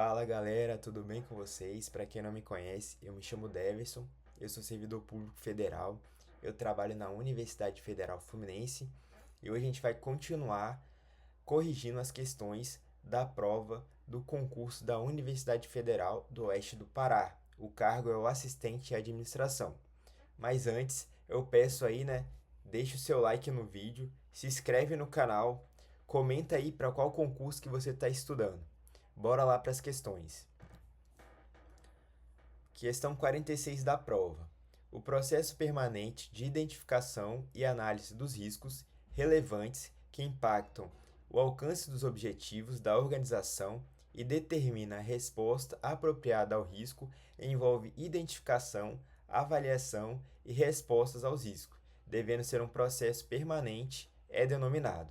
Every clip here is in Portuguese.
Fala galera, tudo bem com vocês? Para quem não me conhece, eu me chamo Deverson, eu sou servidor público federal, eu trabalho na Universidade Federal Fluminense e hoje a gente vai continuar corrigindo as questões da prova do concurso da Universidade Federal do Oeste do Pará. O cargo é o assistente de administração. Mas antes, eu peço aí, né? Deixa o seu like no vídeo, se inscreve no canal, comenta aí para qual concurso que você está estudando. Bora lá para as questões. Questão 46 da prova. O processo permanente de identificação e análise dos riscos relevantes que impactam o alcance dos objetivos da organização e determina a resposta apropriada ao risco envolve identificação, avaliação e respostas aos riscos, devendo ser um processo permanente, é denominado.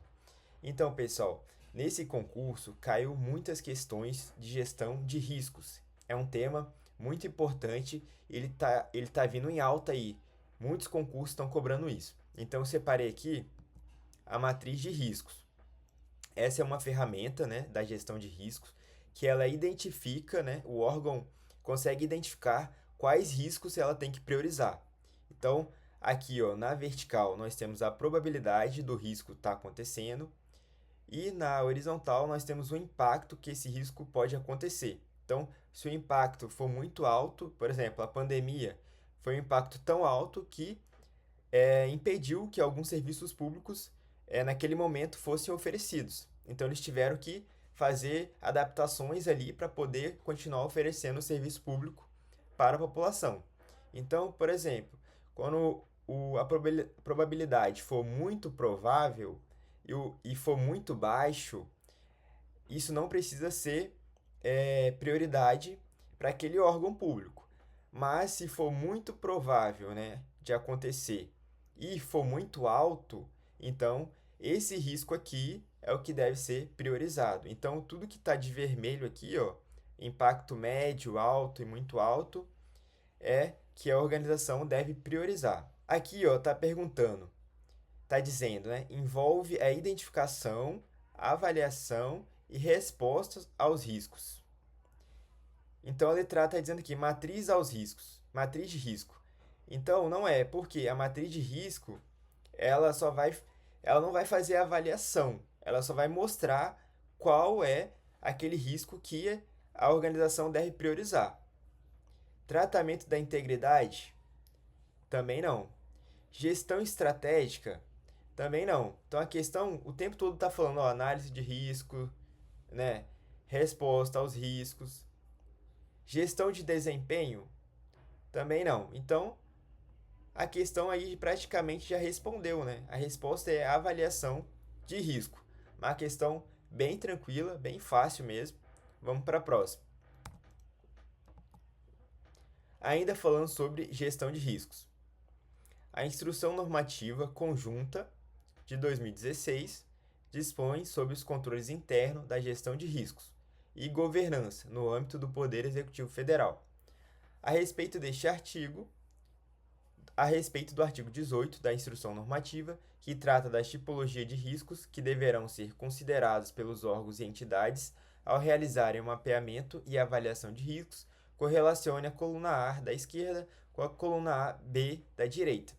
Então, pessoal, nesse concurso caiu muitas questões de gestão de riscos. É um tema muito importante, ele tá vindo em alta aí. Muitos concursos estão cobrando isso. Então, eu separei aqui a matriz de riscos. Essa é uma ferramenta, né, da gestão de riscos que ela identifica, né, o órgão consegue identificar quais riscos ela tem que priorizar. Então, aqui, ó, na vertical, nós temos a probabilidade do risco estar acontecendo, e na horizontal, nós temos o impacto que esse risco pode acontecer. Então, se o impacto for muito alto, por exemplo, a pandemia foi um impacto tão alto que impediu que alguns serviços públicos, naquele momento, fossem oferecidos. Então, eles tiveram que fazer adaptações ali para poder continuar oferecendo o serviço público para a população. Então, por exemplo, quando a probabilidade for muito provável e for muito baixo, isso não precisa ser prioridade para aquele órgão público. Mas se for muito provável, né, de acontecer e for muito alto, então esse risco aqui é o que deve ser priorizado. Então tudo que está de vermelho aqui, ó, impacto médio, alto e muito alto, é que a organização deve priorizar. Aqui, ó, está perguntando, está dizendo, né, envolve a identificação, avaliação e respostas aos riscos. Então a letra A está dizendo aqui, matriz aos riscos, matriz de risco. Então não é, porque a matriz de risco, ela não vai fazer a avaliação, ela só vai mostrar qual é aquele risco que a organização deve priorizar. Tratamento da integridade? Também não. Gestão estratégica? Também não. Então a questão o tempo todo está falando, ó, análise de risco, né? Resposta aos riscos. Gestão de desempenho? Também não. Então a questão aí praticamente já respondeu, né? A resposta é a avaliação de risco. Uma questão bem tranquila, bem fácil mesmo. Vamos para a próxima. Ainda falando sobre gestão de riscos. A Instrução Normativa Conjunta de 2016 dispõe sobre os controles internos da gestão de riscos e governança no âmbito do Poder Executivo Federal. A respeito deste artigo, a respeito do artigo 18 da Instrução Normativa, que trata da tipologia de riscos que deverão ser considerados pelos órgãos e entidades ao realizarem o mapeamento e avaliação de riscos, correlacione a coluna A da esquerda com a coluna A B da direita.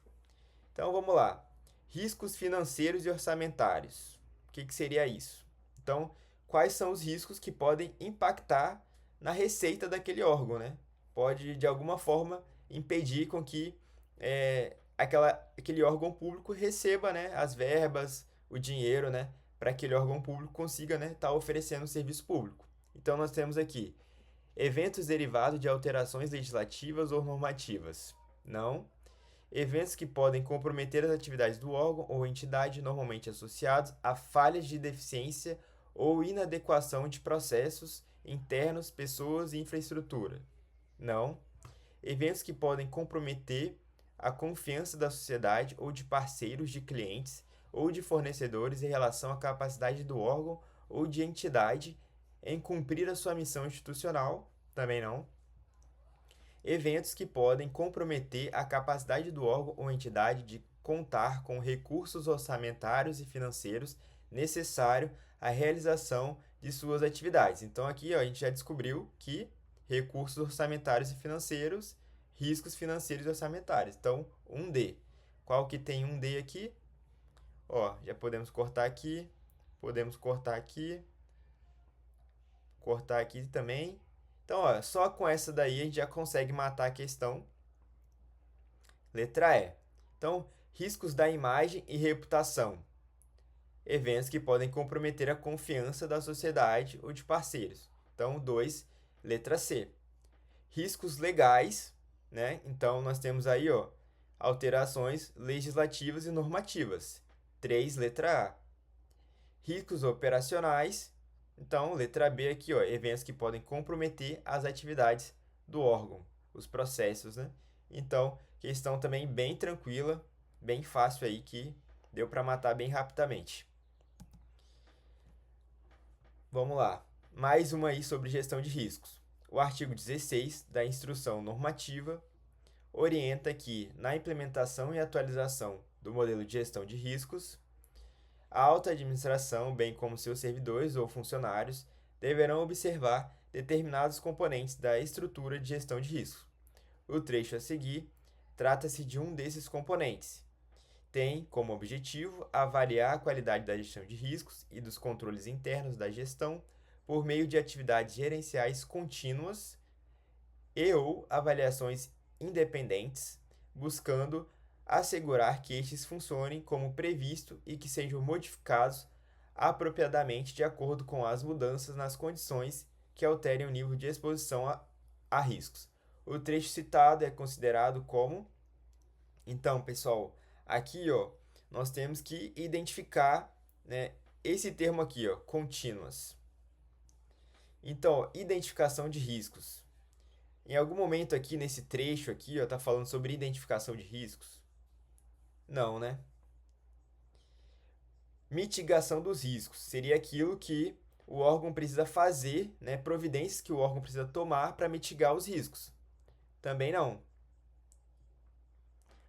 Então vamos lá. Riscos financeiros e orçamentários. O que seria isso? Então, quais são os riscos que podem impactar na receita daquele órgão, né? Pode, de alguma forma, impedir com que aquele órgão público receba, né, as verbas, o dinheiro, né, para aquele órgão público consiga, né, estar oferecendo serviço público. Então, nós temos aqui eventos derivados de alterações legislativas ou normativas. Não. Eventos que podem comprometer as atividades do órgão ou entidade normalmente associados a falhas de deficiência ou inadequação de processos internos, pessoas e infraestrutura. Não. Eventos que podem comprometer a confiança da sociedade ou de parceiros, de clientes ou de fornecedores em relação à capacidade do órgão ou de entidade em cumprir a sua missão institucional. Também não. Eventos que podem comprometer a capacidade do órgão ou entidade de contar com recursos orçamentários e financeiros necessários à realização de suas atividades. Então, aqui ó, a gente já descobriu que recursos orçamentários e financeiros, riscos financeiros e orçamentários. Então, 1D. Qual que tem 1D aqui? Ó, já podemos cortar aqui, cortar aqui também. Então, ó, só com essa daí a gente já consegue matar a questão. Letra E. Então, riscos da imagem e reputação. Eventos que podem comprometer a confiança da sociedade ou de parceiros. Então, 2, letra C. Riscos legais, né? Então, nós temos aí, ó, alterações legislativas e normativas. 3, letra A. Riscos operacionais. Então, letra B aqui, ó, eventos que podem comprometer as atividades do órgão, os processos, né? Então, questão também bem tranquila, bem fácil aí que deu para matar bem rapidamente. Vamos lá. Mais uma aí sobre gestão de riscos. O artigo 16 da Instrução Normativa orienta que, na implementação e atualização do modelo de gestão de riscos, a alta administração, bem como seus servidores ou funcionários, deverão observar determinados componentes da estrutura de gestão de risco. O trecho a seguir trata-se de um desses componentes. Tem como objetivo avaliar a qualidade da gestão de riscos e dos controles internos da gestão por meio de atividades gerenciais contínuas e ou avaliações independentes, buscando assegurar que estes funcionem como previsto e que sejam modificados apropriadamente de acordo com as mudanças nas condições que alterem o nível de exposição a riscos. O trecho citado é considerado como... Então, pessoal, aqui ó, nós temos que identificar, né, esse termo aqui, ó, contínuas. Então, ó, identificação de riscos. Em algum momento aqui nesse trecho aqui, ó, tá falando sobre identificação de riscos? Não, né? Mitigação dos riscos seria aquilo que o órgão precisa fazer, né, providências que o órgão precisa tomar para mitigar os riscos. Também não.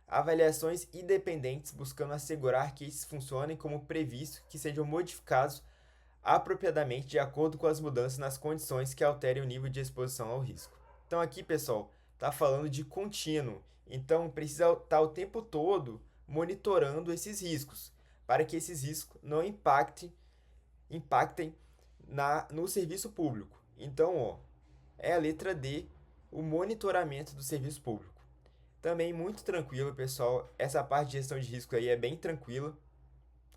Avaliações independentes buscando assegurar que esses funcionem como previsto, que sejam modificados apropriadamente de acordo com as mudanças nas condições que alterem o nível de exposição ao risco. Então aqui, pessoal, está falando de contínuo. Então precisa estar o tempo todo monitorando esses riscos, para que esses riscos não impactem no serviço público. Então, ó, é a letra D, o monitoramento do serviço público. Também muito tranquilo, pessoal. Essa parte de gestão de risco aí é bem tranquila.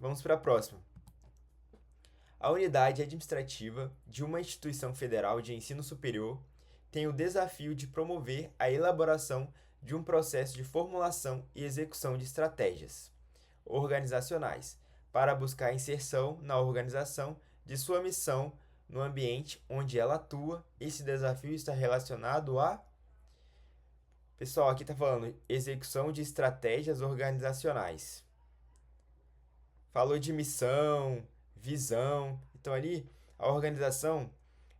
Vamos para a próxima. A unidade administrativa de uma instituição federal de ensino superior tem o desafio de promover a elaboração de um processo de formulação e execução de estratégias organizacionais para buscar a inserção na organização de sua missão no ambiente onde ela atua. Esse desafio está relacionado a... Pessoal, aqui está falando execução de estratégias organizacionais. Falou de missão, visão. Então ali a organização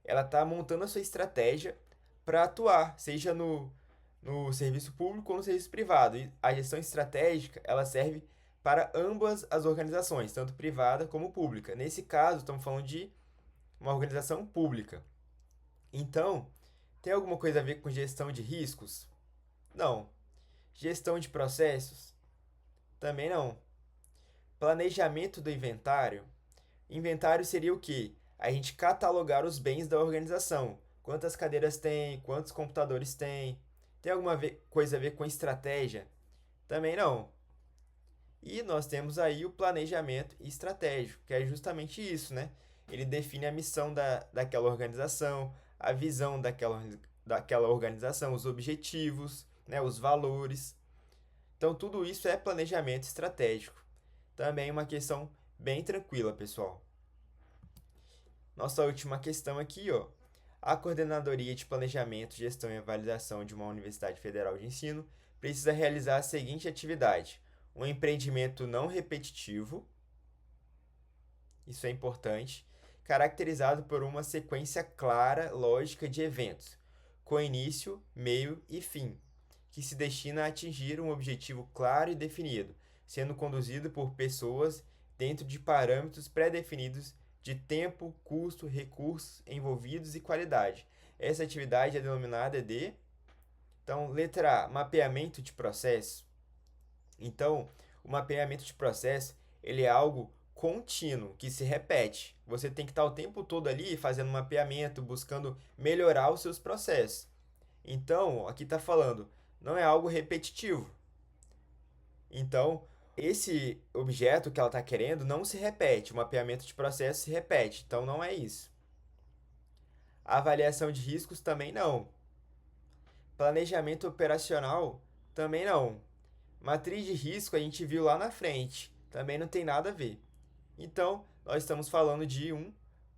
ela está montando a sua estratégia para atuar, seja no serviço público ou no serviço privado. E a gestão estratégica ela serve para ambas as organizações, tanto privada como pública. Nesse caso, estamos falando de uma organização pública. Então, tem alguma coisa a ver com gestão de riscos? Não. Gestão de processos? Também não. Planejamento do inventário? Inventário seria o quê? A gente catalogar os bens da organização. Quantas cadeiras tem, quantos computadores tem. Tem alguma coisa a ver com estratégia? Também não. E nós temos aí o planejamento estratégico, que é justamente isso, né? Ele define a missão daquela organização, a visão daquela organização, os objetivos, né, os valores. Então, tudo isso é planejamento estratégico. Também uma questão bem tranquila, pessoal. Nossa última questão aqui, ó. A Coordenadoria de Planejamento, Gestão e Avaliação de uma Universidade Federal de Ensino precisa realizar a seguinte atividade: um empreendimento não repetitivo, isso é importante, caracterizado por uma sequência clara, lógica de eventos, com início, meio e fim, que se destina a atingir um objetivo claro e definido, sendo conduzido por pessoas dentro de parâmetros pré-definidos de tempo, custo, recursos envolvidos e qualidade. Essa atividade é denominada de... Então, letra A, mapeamento de processo. Então, o mapeamento de processo, ele é algo contínuo, que se repete. Você tem que estar o tempo todo ali fazendo mapeamento, buscando melhorar os seus processos. Então, aqui está falando, não é algo repetitivo. Então, esse objeto que ela está querendo não se repete. O mapeamento de processo se repete. Então, não é isso. A avaliação de riscos também não. Planejamento operacional também não. Matriz de risco a gente viu lá na frente. Também não tem nada a ver. Então, nós estamos falando de um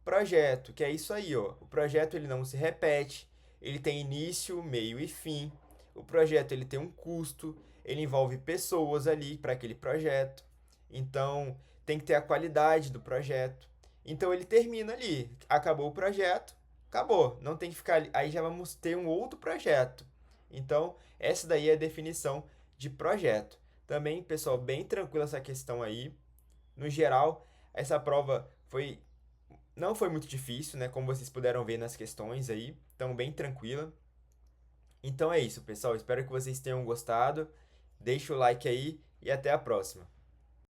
projeto, que é isso aí, ó. O projeto ele não se repete, ele tem início, meio e fim. O projeto ele tem um custo, ele envolve pessoas ali para aquele projeto. Então, tem que ter a qualidade do projeto. Então, ele termina ali, acabou o projeto, acabou, não tem que ficar ali. Aí já vamos ter um outro projeto. Então, essa daí é a definição de projeto. Também, pessoal, bem tranquila essa questão aí. No geral, essa prova não foi muito difícil, né? Como vocês puderam ver nas questões aí, então bem tranquila. Então é isso, pessoal. Espero que vocês tenham gostado. Deixa o like aí e até a próxima.